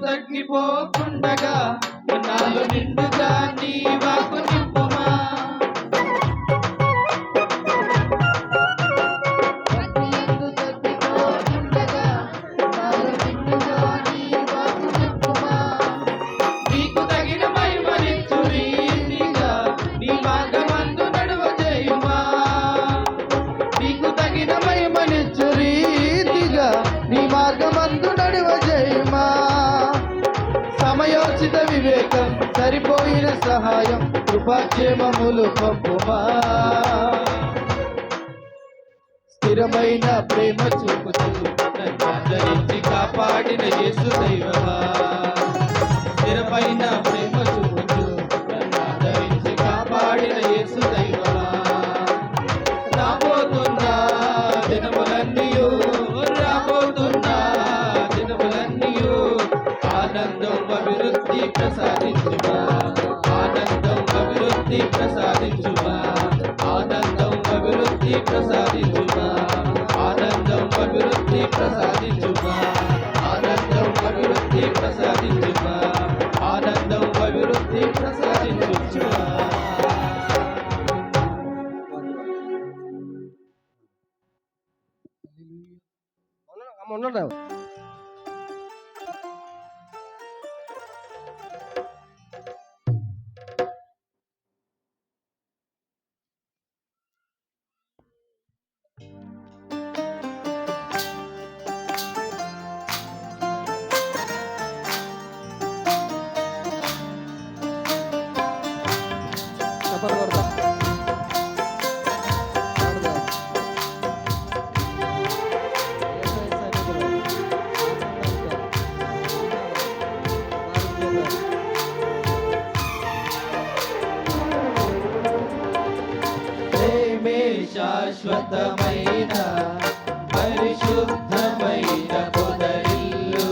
తగ్గిపోకుండగా నాలో నిండుగా నీ వాకు నింపుమా. నీకు తగిన మహిమనిచ్చు రీతిగా నీ మార్గమందు నడవజేయుమా. నీకు తగిన మహిమనిచ్చు రీతిగా నీ మార్గమందు నడవజేయుమా. సమయోచిత వివేకం సరిపోయిన సహాయం కృపాక్షేమములు పంపుమా. స్థిరమైన ప్రేమ చూపుతూ నన్ను ఆదరించి కాపాడిన యేసు దైవమా. స్థిరమైన ప్రేమ చూపుతూ నన్ను ఆదరించి కాపాడిన యేసు దైవమా. రాబోతున్నా దినములన్నీయు రాబోతున్నా దినములన్నీయు ఆనందం అభివృద్ధి ప్రసాదించుమా. ఆనందం అభివృద్ధి ప్రసాదించుమా. ఆనందం అభివృద్ధి ప్రసాదించుమా. ఆనందం అభివృద్ధి ప్రసాదించుమా. ఆనందం అభివృద్ధి ప్రసాదించుమా. ఆనందం అభివృద్ధి ప్రసాదించుమా. ఉన్నాడు శాశ్వతమైన పరిశుద్ధమైన పొదరిల్లు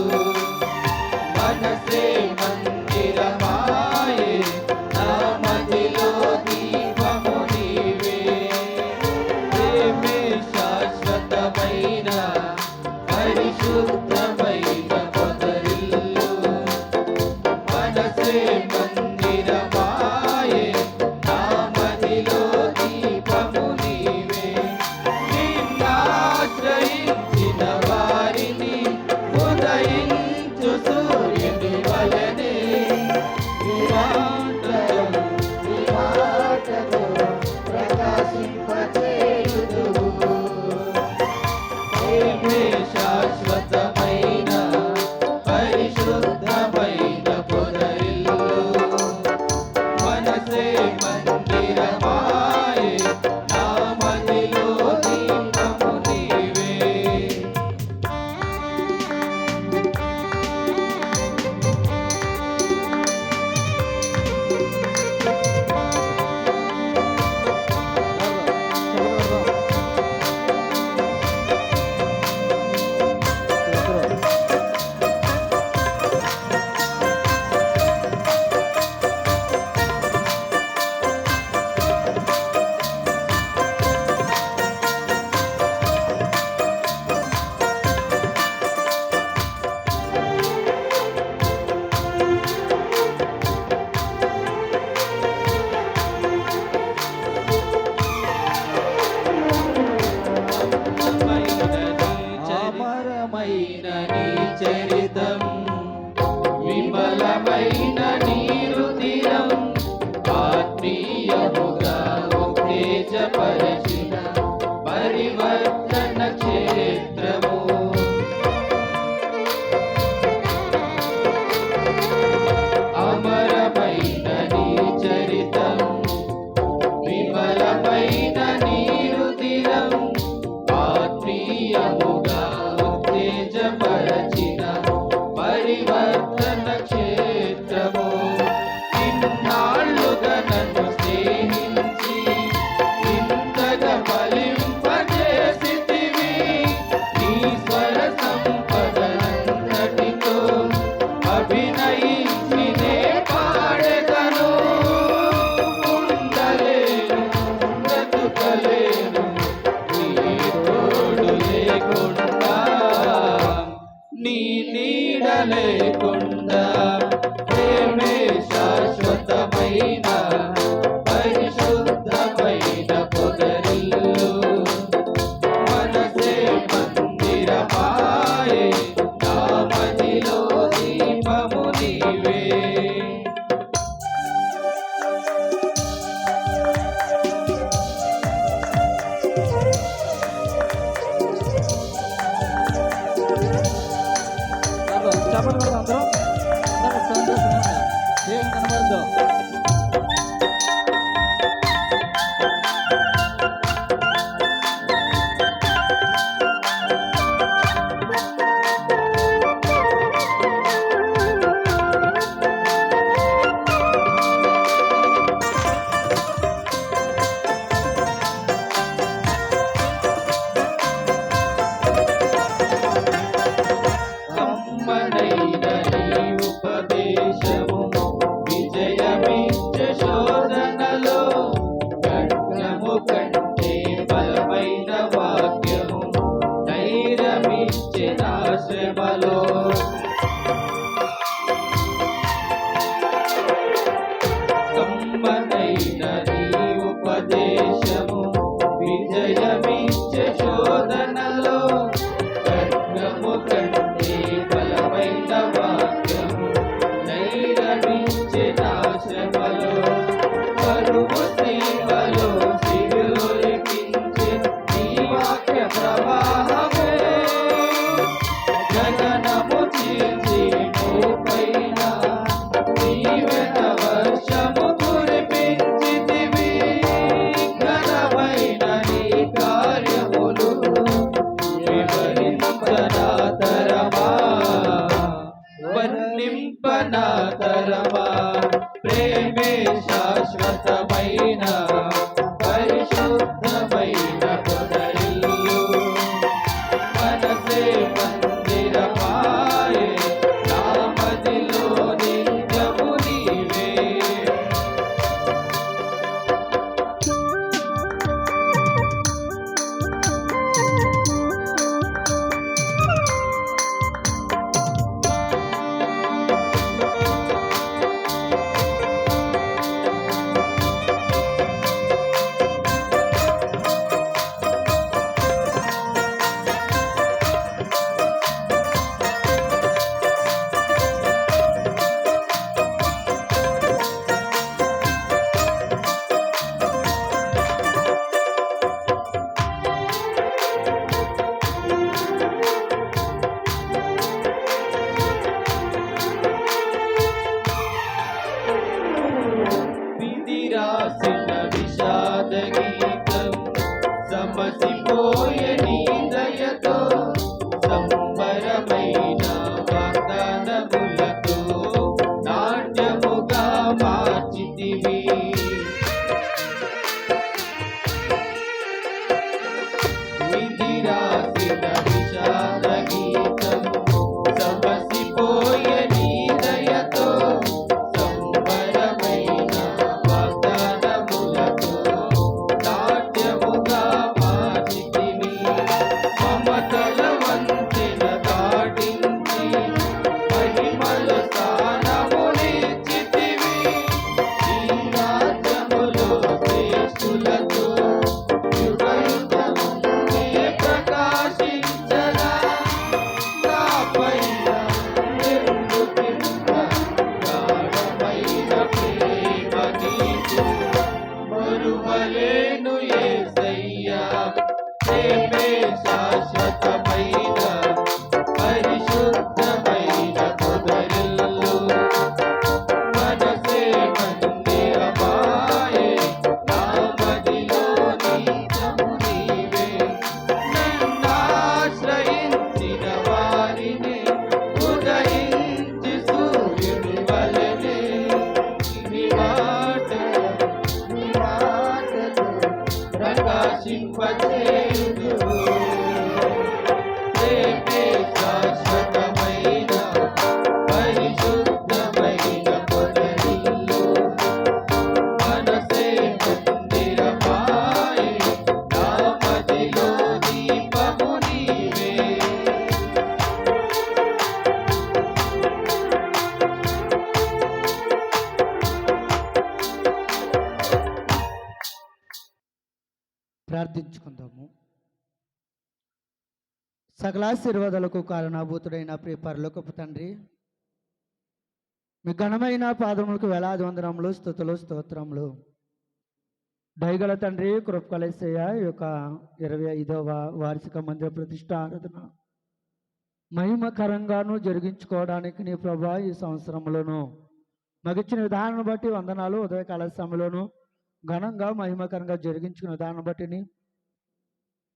మనసే మందిరమాయే నా మదిలో దీపము నీవే. ప్రేమే శాశ్వతమైన పరిశుద్ధమైన పొదరిల్లు మనసే మందిరమాయే నా మదిలో దీపము నీవే. నిన్నాశ్రయించిన వారిని ఉదయించు సూర్యుని వలెనే విరాటతో ప్రకాశింపచేయుదువు. ప్రేమే శాశ్వతమైన పరిశుద్ధమైన పొదరిల్లు మనసే మందిరమా ఉత్తేజపరచిన పరివర్తన క్షేత్రము. అమరమైన నీ చరితం, విమలమైన నీ రుధిరం, ఆత్మీయముగా ఉత్తేజపరచిన పరివర్తన క్షేత్రము. ఇన్నాళ్ళుగా నన్ను స్నేహించి ఇంతగా ఫలింపజేసితివి. నీ స్వర సంపదనంతటితో అభినయించి నే పాడెదను. ఉండలేను, బ్రతుకలేను నీ తోడు లేకుండా, నీ నీడ లేకుండా. ప్రేమే శాశ్వతమైన పరిశుద్ధమైన పొదరిల్లు, మనసే మందిరమాయే, నా మదిలో దీపము నీవే. చేపలు కూడా అందరం సంతోషంగా దేవుని కనబడదాం. కమ్మనైన నీ ఉపదేశము విజయమిచ్చే శోధనలో, ఖడ్గము కంటే బలమైన వాక్యము ధైర్యమిచ్చే నా శ్రమలో. కమ్మనైన నీ ఉపదేశము విజయమిచ్చే శోధనలో, ఖడ్గము కంటే బలమైన వాక్యము ధైర్యమిచ్చే నా శ్రమలో. కరువు శ్రీమలో సిరులొలికించే నీ వాక్య ప్రవాహమే, గగనము చీల్చి భూపైన దీవెన వర్షము కురిపించితివి. ఘనమైన నీ కార్యములు వివరింపనాతరమా, వర్ణింపనాతరమా. ప్రేమే శాశ్వతమైన పరిశుద్ధమైన పొదరిల్లు, మనసే మందిరమాయే, నా మదిలో నిత్యము నీవే. విధి రాసిన విషాద గీతం సమసిపోయే నీ దయతో, సంబరమైన వాగ్దానములతో నాట్యముగా మార్చితివి. విధి రాసిన విషాద గీతం సమసిపోయే నీ దయతో, సంబరమైన వాగ్దానములతో నాట్యముగా మార్చితివి. మమతల వంతెన దాటించి మహిమలో స్థానమునిచ్చితివి. ఈ రాజ్యములో శ్రేష్ఠులతో యుగయుగమునే ప్రకాశించగా, నాపైన ఎందుకింత గాఢమైన ప్రేమ నీకు. మరువలేను ప్రేమే శాశ్వతమైన పరిశుద్ధమైన పొదరిల్లు మనసే మందిరమాయే నా మదిలో నిత్యము నీవే నన్నాశ్రయించిన వారిని ఉదయించి సూర్యుని వలెనే నీ మాటలు ప్రకాశింపచేయుదువు ప్రేమే శాశ్వతమైన పరిశుద్ధమైన పొదరిల్లు మనసే మందిరమాయే నా మదిలో దీపము నీవే ప్రార్థించుకుందాము. సకలాశీర్వాదాలకు కారణాభూతుడైన ప్రియ పరలోకపు తండ్రి, మీ ఘనమైన పాదములకు వేలాది వందనములు, స్తుతులు, స్తోత్రములు. దయగల తండ్రి, కృపకలేసయ్య, ఈ యొక్క 25వ వార్షిక మందిర ప్రతిష్ట ఆరాధన మహిమకరంగాను జరిగించుకోవడానికి నీ ప్రభా ఈ సంవత్సరంలోనూ మగిచ్చిన విధానం బట్టి వందనాలు. ఉదయకాల సమయంలోనూ ఘనంగా మహిమకరంగా జరిగించుకున్న విధానం బట్టిని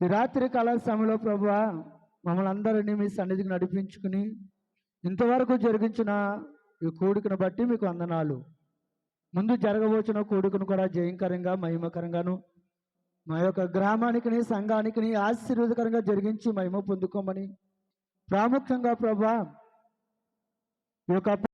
ఈ రాత్రి కాల సమయంలో ప్రభువా మమ్మల్ని అందరినీ మీ సన్నిధికి నడిపించుకుని ఇంతవరకు జరిగించిన ఈ కూడికను బట్టి మీకు వందనాలు. ముందు జరగబోచిన కూడికను కూడా జయంకరంగా మహిమకరంగాను మా యొక్క గ్రామానికి సంఘానికి ఆశీర్వాదకరంగా జరిగించి మహిమ పొందుకోమని ప్రాముఖ్యంగా ప్రభువా ఈ యొక్క